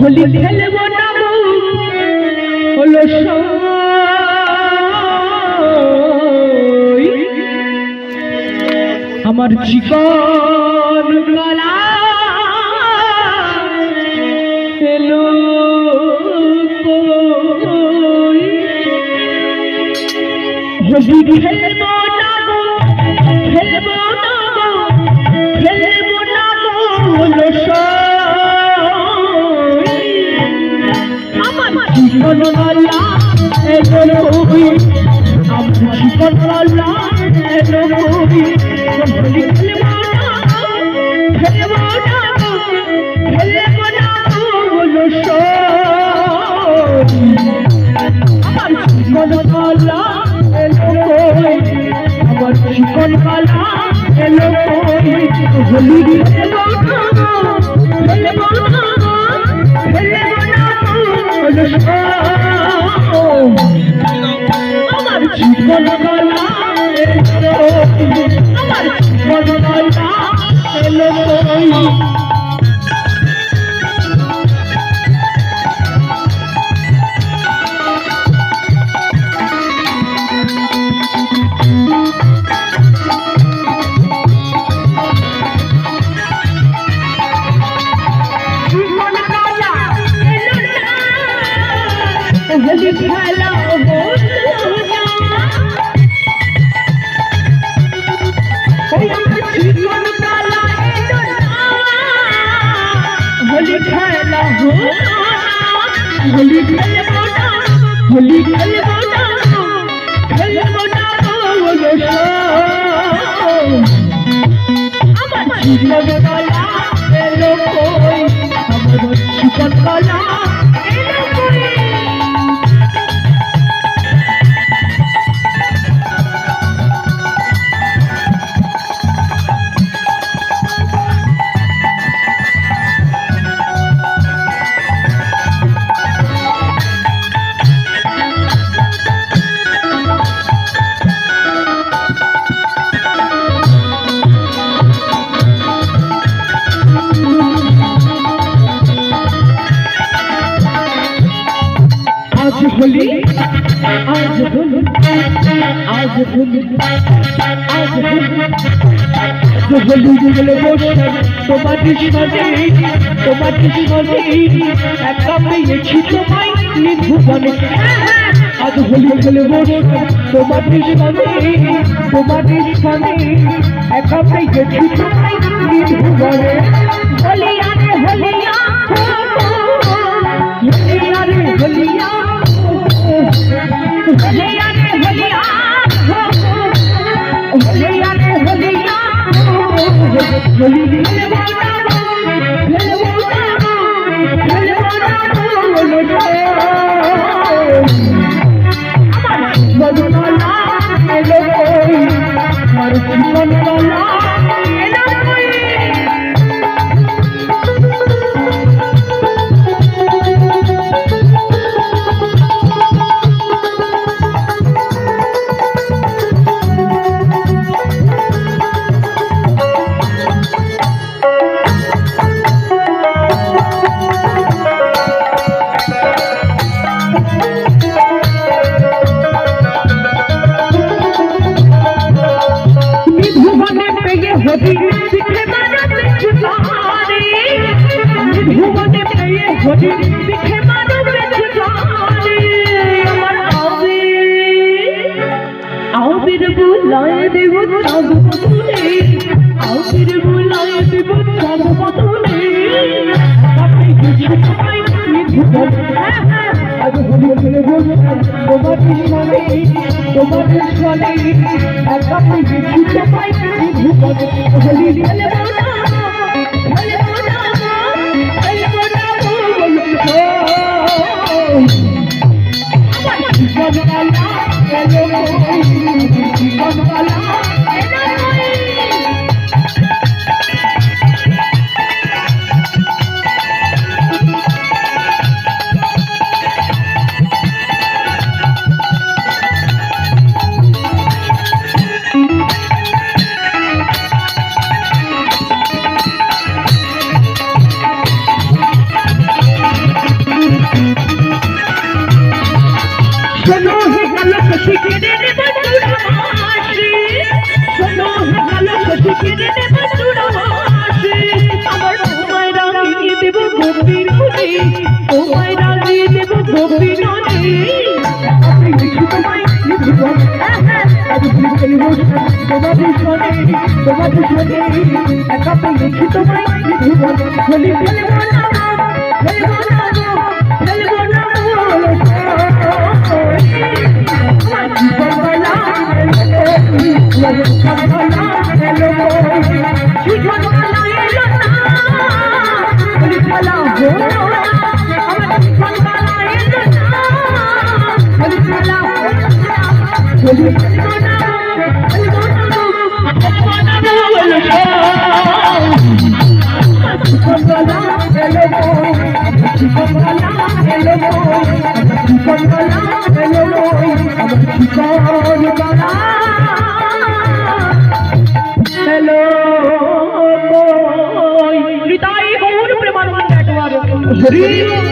হোলি খেলবো না হলো আমার চিকন গলা এলো হোলি খেলবো না হলো আমার চিকন গলা এলো আমার চিকন গলা এলো হোলি খেলবো না হলো আমার চিকন গলা এলো আমার চিকন গলা এলো হোলি খেলবো না হলো আমার চিকন গলা এলো আমার চিকন গলা এলো হোলি খেলা হোলি খেলা হোলি খেলবো না হোলি খেলবো না আমার চিকন গলা এলো আমার চিকন গলা होली आज होली आज होली आज होली গেলে বসে তোমাদের সাথে একা পেয়েছি তোমায় নির্ভুবনে আজ হোলি গেলে বসে তোমাদের সাথে একা পেয়েছি তোমায় নির্ভুবনে হোলিয়া রে হোলিয়া হোলিয়া রে হোলিয়া होलिया रे होलिया होलिया रे होलिया होली खेलबो ना আমার মনলা এলো আমার মনলা এলো होली दिखे मानो बेचुगारी भुवने पे ये होली दिखे मानो बेचुगारी अमर आबिर बुलाए देवो चाँद पतुले आबिर बुलाए देवो चाँद पतुले अपने कुछ पाई ये भुवन आज होली खेलबो তোমাদের সাথে একা পেয়েছি তোমায় নির্ভুবনে হোলি খেলবো না আমার জীবন গলা এলো জীবন গলা কেড়ে নেব চূড়াবাসী শোনো ভালো শশী কেড়ে নেব চূড়াবাসী আমার তোমায় রাগিয়ে দেব গোপীর খুঁজে তোমায় রাগিয়ে দেব গোপী নদী আমি লিখি তোমায় লিখব আমি লিখি তোমাদের শোনে তোমাদের শোনে একাতে লিখি তোমায় লিখব বলি ফেলবো না ফেলবো না ফেলবো না হরি